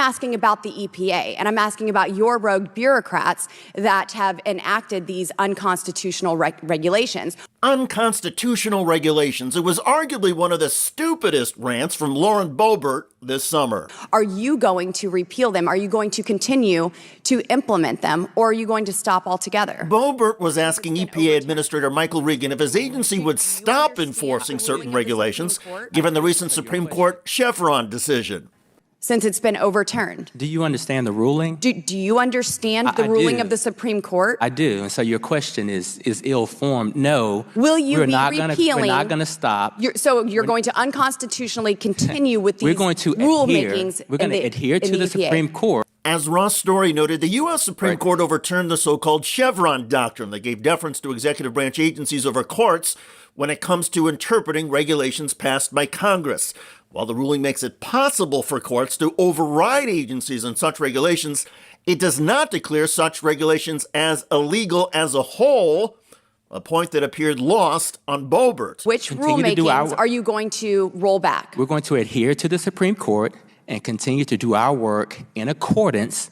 asking about the EPA, and I'm asking about your rogue bureaucrats that have enacted these unconstitutional regulations. Unconstitutional regulations. It was arguably one of the stupidest rants from Lauren Boebert this summer. Are you going to repeal them? Are you going to continue to implement them, or are you going to stop altogether? Boebert was asking EPA Administrator Michael Regan if his agency would stop enforcing certain regulations, given the recent Supreme Court Chevron decision. Since it's been overturned. Do you understand the ruling? Do you understand the ruling of the Supreme Court? I do. And so your question is ill-formed. No. Will you be repealing? We're not going to stop. So you're going to unconstitutionally continue with these rulemakings. We're going to adhere to the Supreme Court. As Ross Story noted, the U.S. Supreme Court overturned the so-called Chevron doctrine that gave deference to executive branch agencies over courts when it comes to interpreting regulations passed by Congress. While the ruling makes it possible for courts to override agencies on such regulations, it does not declare such regulations as illegal as a whole, a point that appeared lost on Boebert. Which rulemakings are you going to roll back? We're going to adhere to the Supreme Court and continue to do our work in accordance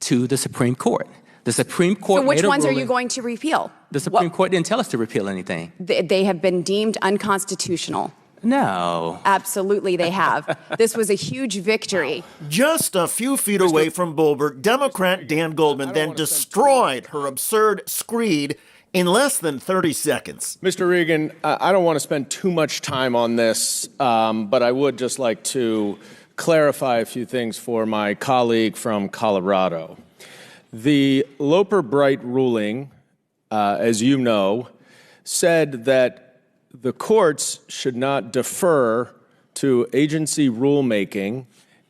to the Supreme Court. The Supreme Court So which ones are you going to repeal? The Supreme Court didn't tell us to repeal anything. They have been deemed unconstitutional. No. Absolutely they have. This was a huge victory. Just a few feet away from Boebert, Democrat Dan Goldman then destroyed her absurd screed in less than 30 seconds. Mr. Regan, I don't want to spend too much time on this, but I would just like to clarify a few things for my colleague from Colorado. The Loper-Bright ruling, as you know, said that the courts should not defer to agency rulemaking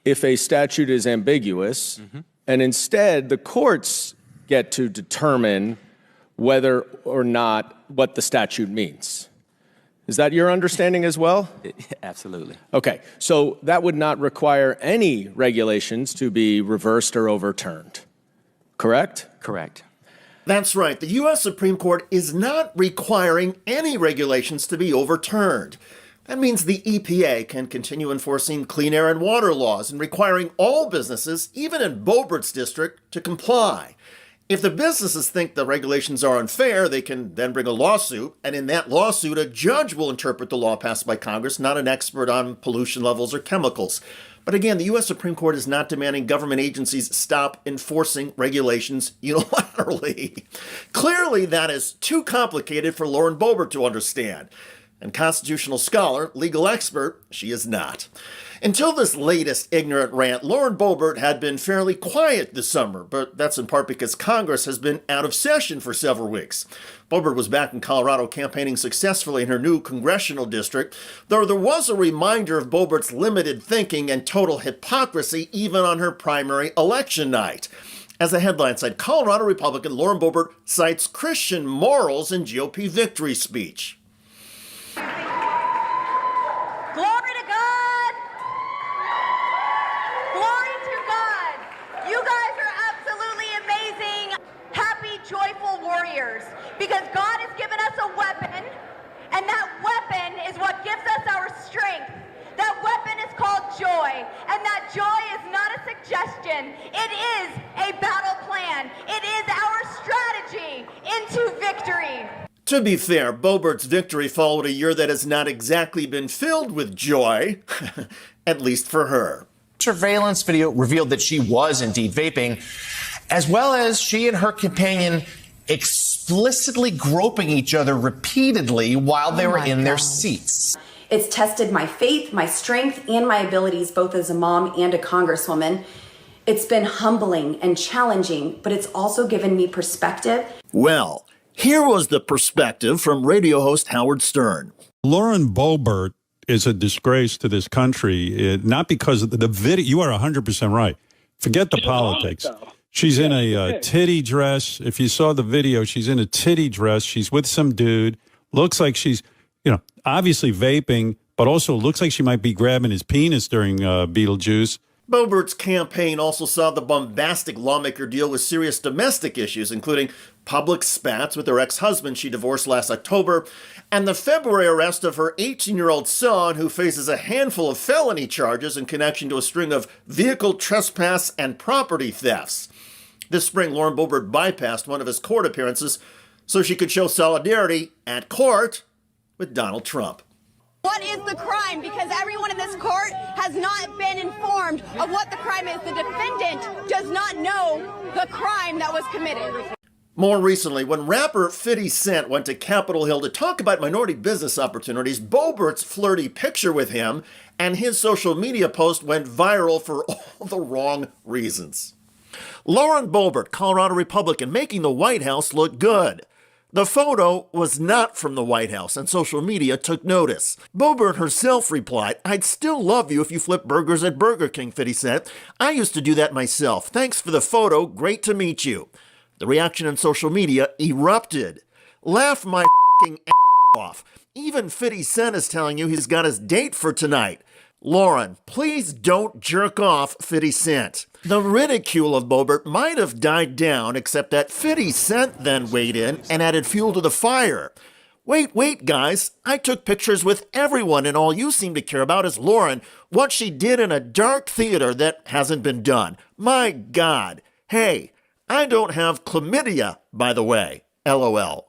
if a statute is ambiguous, and instead the courts get to determine whether or not what the statute means. Is that your understanding as well? Absolutely. Okay, so that would not require any regulations to be reversed or overturned, correct? Correct. That's right. The U.S. Supreme Court is not requiring any regulations to be overturned. That means the EPA can continue enforcing clean air and water laws and requiring all businesses, even in Boebert's district, to comply. If the businesses think the regulations are unfair, they can then bring a lawsuit, and in that lawsuit, a judge will interpret the law passed by Congress, not an expert on pollution levels or chemicals. But again, the U.S. Supreme Court is not demanding government agencies stop enforcing regulations unilaterally. Clearly, that is too complicated for Lauren Boebert to understand. And constitutional scholar, legal expert, she is not. Until this latest ignorant rant, Lauren Boebert had been fairly quiet this summer, but that's in part because Congress has been out of session for several weeks. Boebert was back in Colorado campaigning successfully in her new congressional district, though there was a reminder of Boebert's limited thinking and total hypocrisy even on her primary election night. As the headline said, Colorado Republican Lauren Boebert cites Christian morals in GOP victory speech. Glory to God! Glory to God! You guys are absolutely amazing, happy, joyful warriors, because God has given us a weapon, and that weapon is what gives us our strength. That weapon is called joy, and that joy is not a suggestion. It is a battle plan. It is our strategy into victory. To be fair, Boebert's victory followed a year that has not exactly been filled with joy, at least for her. Surveillance video revealed that she was indeed vaping, as well as she and her companion explicitly groping each other repeatedly while they were in their seats. It's tested my faith, my strength, and my abilities both as a mom and a congresswoman. It's been humbling and challenging, but it's also given me perspective. Well, here was the perspective from radio host Howard Stern. Lauren Boebert is a disgrace to this country, not because of the video. You are 100% right. Forget the politics. She's in a titty dress. If you saw the video, she's in a titty dress. She's with some dude. Looks like she's, obviously vaping, but also looks like she might be grabbing his penis during Beetlejuice. Boebert's campaign also saw the bombastic lawmaker deal with serious domestic issues, including public spats with her ex-husband she divorced last October, and the February arrest of her 18-year-old son, who faces a handful of felony charges in connection to a string of vehicle trespass and property thefts. This spring, Lauren Boebert bypassed one of his court appearances so she could show solidarity at court with Donald Trump. What is the crime? Because everyone in this court has not been informed of what the crime is. The defendant does not know the crime that was committed. More recently, when rapper 50 Cent went to Capitol Hill to talk about minority business opportunities, Boebert's flirty picture with him and his social media post went viral for all the wrong reasons. Lauren Boebert, Colorado Republican, making the White House look good. The photo was not from the White House, and social media took notice. Boebert herself replied, "I'd still love you if you flipped burgers at Burger King," 50 Cent. "I used to do that myself. Thanks for the photo. Great to meet you." The reaction on social media erupted. Laugh my f***ing off. Even 50 Cent is telling you he's got his date for tonight. Lauren, please don't jerk off 50 Cent. The ridicule of Boebert might have died down, except that 50 Cent then weighed in and added fuel to the fire. Wait, guys. I took pictures with everyone, and all you seem to care about is Lauren, what she did in a dark theater that hasn't been done. My God. Hey, I don't have chlamydia, by the way. LOL.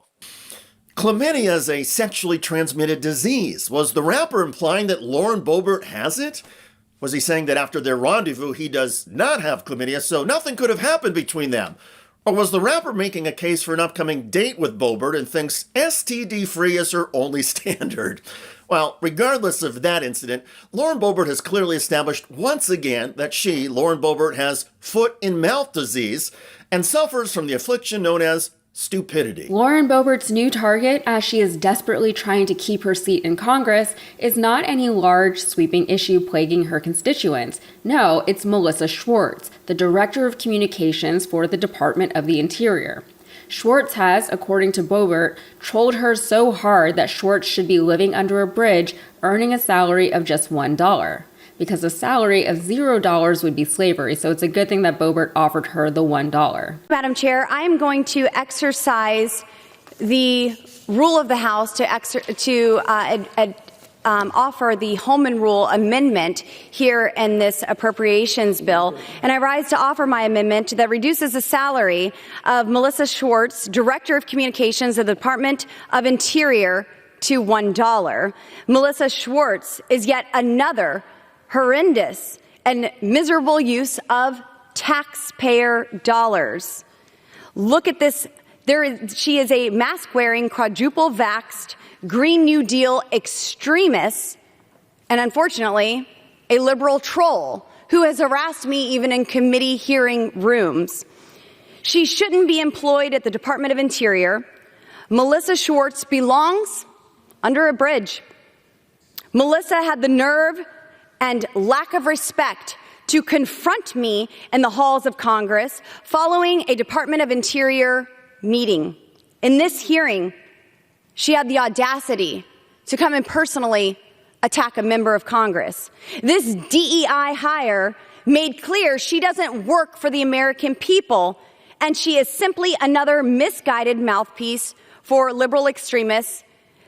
Chlamydia is a sexually transmitted disease. Was the rapper implying that Lauren Boebert has it? Was he saying that after their rendezvous, he does not have chlamydia, so nothing could have happened between them? Or was the rapper making a case for an upcoming date with Boebert and thinks STD-free is her only standard? Well, regardless of that incident, Lauren Boebert has clearly established once again that she, Lauren Boebert, has foot-and-mouth disease and suffers from the affliction known as stupidity. Lauren Boebert's new target, as she is desperately trying to keep her seat in Congress, is not any large, sweeping issue plaguing her constituents. No, it's Melissa Schwartz, the Director of Communications for the Department of the Interior. Schwartz has, according to Boebert, trolled her so hard that Schwartz should be living under a bridge, earning a salary of just $1. Because a salary of $0 would be slavery, so it's a good thing that Boebert offered her the $1. Madam Chair, I am going to exercise the rule of the House to offer the Holman Rule amendment here in this appropriations bill. And I rise to offer my amendment that reduces the salary of Melissa Schwartz, Director of Communications of the Department of Interior, to $1. Melissa Schwartz is yet another horrendous and miserable use of taxpayer dollars. Look at this. She is a mask-wearing, quadruple-vaxxed, Green New Deal extremist, and unfortunately, a liberal troll who has harassed me even in committee hearing rooms. She shouldn't be employed at the Department of Interior. Melissa Schwartz belongs under a bridge. Melissa had the nerve and lack of respect to confront me in the halls of Congress following a Department of Interior meeting. In this hearing, she had the audacity to come and personally attack a member of Congress. This DEI hire made clear she doesn't work for the American people, and she is simply another misguided mouthpiece for liberal extremists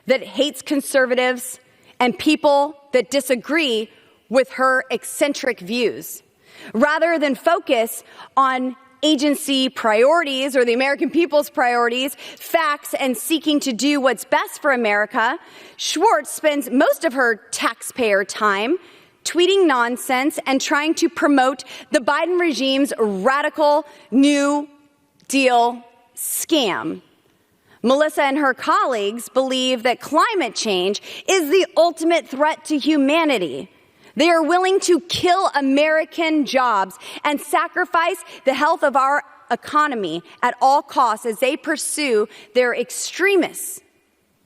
that hates conservatives and people that disagree with her eccentric views. Rather than focus on agency priorities or the American people's priorities, facts, and seeking to do what's best for America, Schwartz spends most of her taxpayer time tweeting nonsense and trying to promote the Biden regime's radical New Deal scam. Melissa and her colleagues believe that climate change is the ultimate threat to humanity. They are willing to kill American jobs and sacrifice the health of our economy at all costs as they pursue their extremist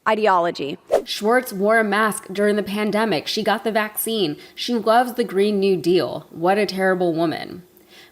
ideology. Schwartz wore a mask during the pandemic. She got the vaccine. She loves the Green New Deal. What a terrible woman.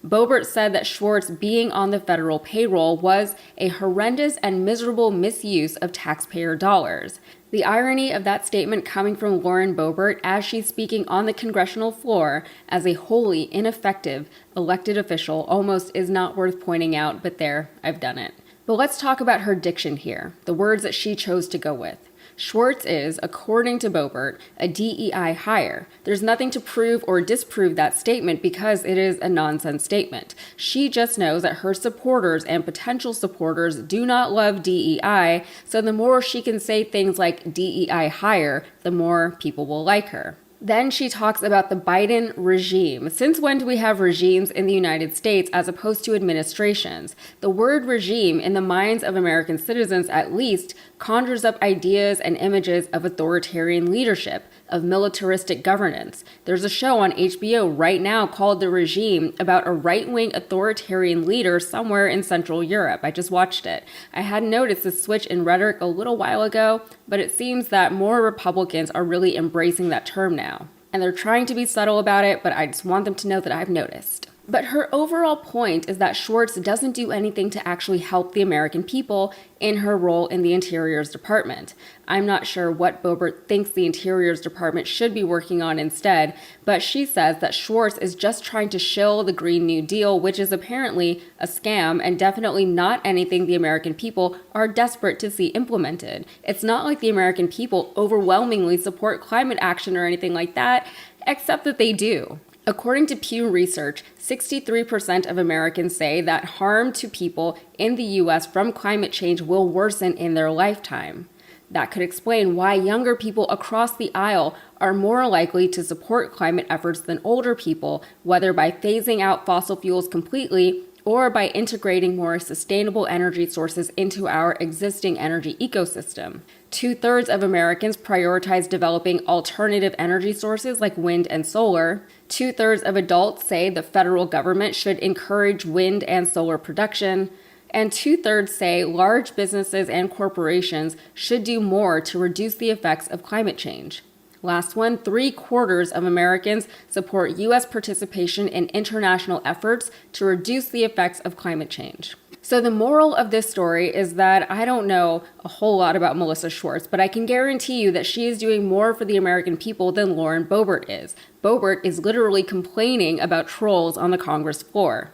Boebert said that Schwartz being on the federal payroll was a horrendous and miserable misuse of taxpayer dollars. The irony of that statement coming from Lauren Boebert as she's speaking on the congressional floor as a wholly ineffective elected official almost is not worth pointing out, but there, I've done it. But let's talk about her diction here, the words that she chose to go with. Schwartz is, according to Boebert, a DEI hire. There's nothing to prove or disprove that statement because it is a nonsense statement. She just knows that her supporters and potential supporters do not love DEI, so the more she can say things like DEI hire, the more people will like her. Then she talks about the Biden regime. Since when do we have regimes in the United States as opposed to administrations? The word regime, in the minds of American citizens at least, conjures up ideas and images of authoritarian leadership, of militaristic governance. There's a show on HBO right now called The Regime about a right-wing authoritarian leader somewhere in Central Europe. I just watched it. I had noticed this switch in rhetoric a little while ago, but it seems that more Republicans are really embracing that term now. And they're trying to be subtle about it, but I just want them to know that I've noticed. But her overall point is that Schwartz doesn't do anything to actually help the American people in her role in the Interior's Department. I'm not sure what Boebert thinks the Interior's Department should be working on instead, but she says that Schwartz is just trying to shill the Green New Deal, which is apparently a scam and definitely not anything the American people are desperate to see implemented. It's not like the American people overwhelmingly support climate action or anything like that, except that they do. According to Pew Research, 63% of Americans say that harm to people in the U.S. from climate change will worsen in their lifetime. That could explain why younger people across the aisle are more likely to support climate efforts than older people, whether by phasing out fossil fuels completely or by integrating more sustainable energy sources into our existing energy ecosystem. 2/3 of Americans prioritize developing alternative energy sources like wind and solar. 2/3 of adults say the federal government should encourage wind and solar production. And 2/3 say large businesses and corporations should do more to reduce the effects of climate change. Last one, 3/4 of Americans support U.S. participation in international efforts to reduce the effects of climate change. So the moral of this story is that I don't know a whole lot about Melissa Schwartz, but I can guarantee you that she is doing more for the American people than Lauren Boebert is. Boebert is literally complaining about trolls on the Congress floor.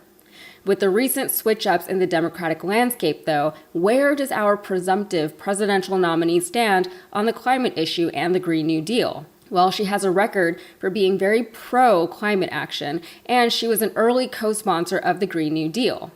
With the recent switch-ups in the Democratic landscape, though, where does our presumptive presidential nominee stand on the climate issue and the Green New Deal? Well, she has a record for being very pro-climate action, and she was an early co-sponsor of the Green New Deal.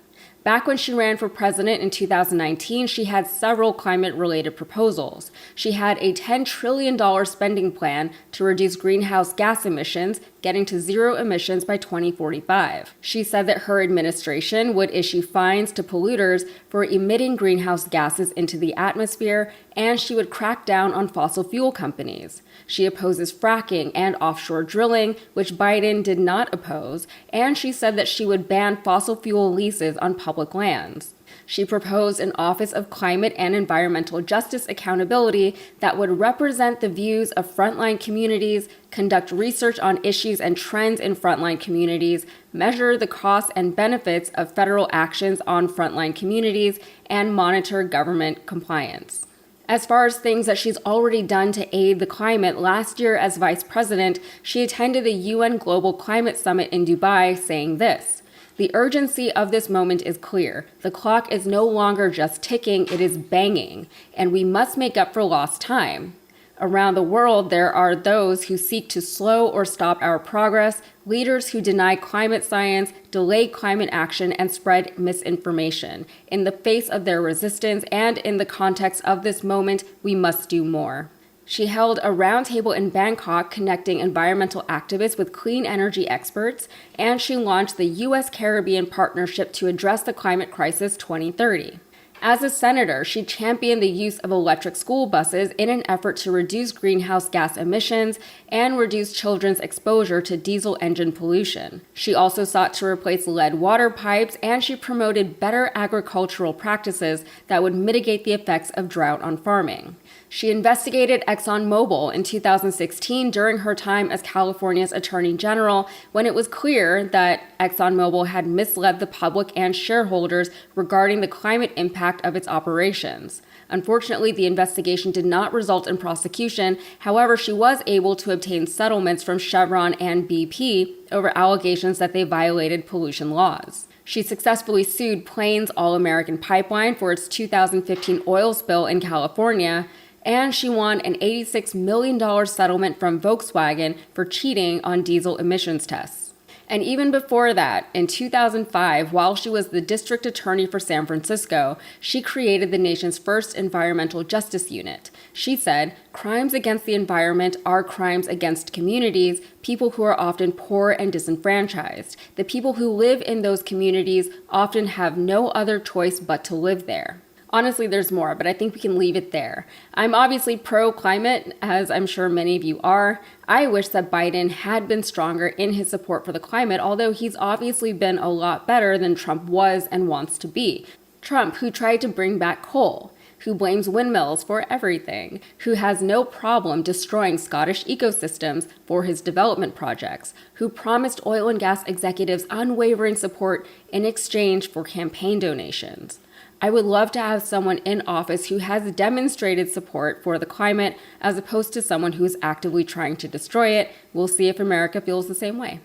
Back when she ran for president in 2019, she had several climate-related proposals. She had a $10 trillion spending plan to reduce greenhouse gas emissions, getting to zero emissions by 2045. She said that her administration would issue fines to polluters for emitting greenhouse gases into the atmosphere, and she would crack down on fossil fuel companies. She opposes fracking and offshore drilling, which Biden did not oppose, and she said that she would ban fossil fuel leases on public lands. She proposed an Office of Climate and Environmental Justice Accountability that would represent the views of frontline communities, conduct research on issues and trends in frontline communities, measure the costs and benefits of federal actions on frontline communities, and monitor government compliance. As far as things that she's already done to aid the climate, last year as vice president, she attended the UN Global Climate Summit in Dubai saying this: "The urgency of this moment is clear. The clock is no longer just ticking, it is banging, and we must make up for lost time. Around the world, there are those who seek to slow or stop our progress, leaders who deny climate science, delay climate action, and spread misinformation. In the face of their resistance and in the context of this moment, we must do more." She held a roundtable in Bangkok connecting environmental activists with clean energy experts, and she launched the U.S. Caribbean Partnership to Address the Climate Crisis 2030. As a senator, she championed the use of electric school buses in an effort to reduce greenhouse gas emissions and reduce children's exposure to diesel engine pollution. She also sought to replace lead water pipes, and she promoted better agricultural practices that would mitigate the effects of drought on farming. She investigated ExxonMobil in 2016 during her time as California's Attorney General, when it was clear that ExxonMobil had misled the public and shareholders regarding the climate impact of its operations. Unfortunately, the investigation did not result in prosecution. However, she was able to obtain settlements from Chevron and BP over allegations that they violated pollution laws. She successfully sued Plains All American Pipeline for its 2015 oil spill in California, and she won an $86 million settlement from Volkswagen for cheating on diesel emissions tests. And even before that, in 2005, while she was the district attorney for San Francisco, she created the nation's first environmental justice unit. She said, "Crimes against the environment are crimes against communities, people who are often poor and disenfranchised. The people who live in those communities often have no other choice but to live there." Honestly, there's more, but I think we can leave it there. I'm obviously pro-climate, as I'm sure many of you are. I wish that Biden had been stronger in his support for the climate, although he's obviously been a lot better than Trump was and wants to be. Trump, who tried to bring back coal, who blames windmills for everything, who has no problem destroying Scottish ecosystems for his development projects, who promised oil and gas executives unwavering support in exchange for campaign donations. I would love to have someone in office who has demonstrated support for the climate as opposed to someone who is actively trying to destroy it. We'll see if America feels the same way.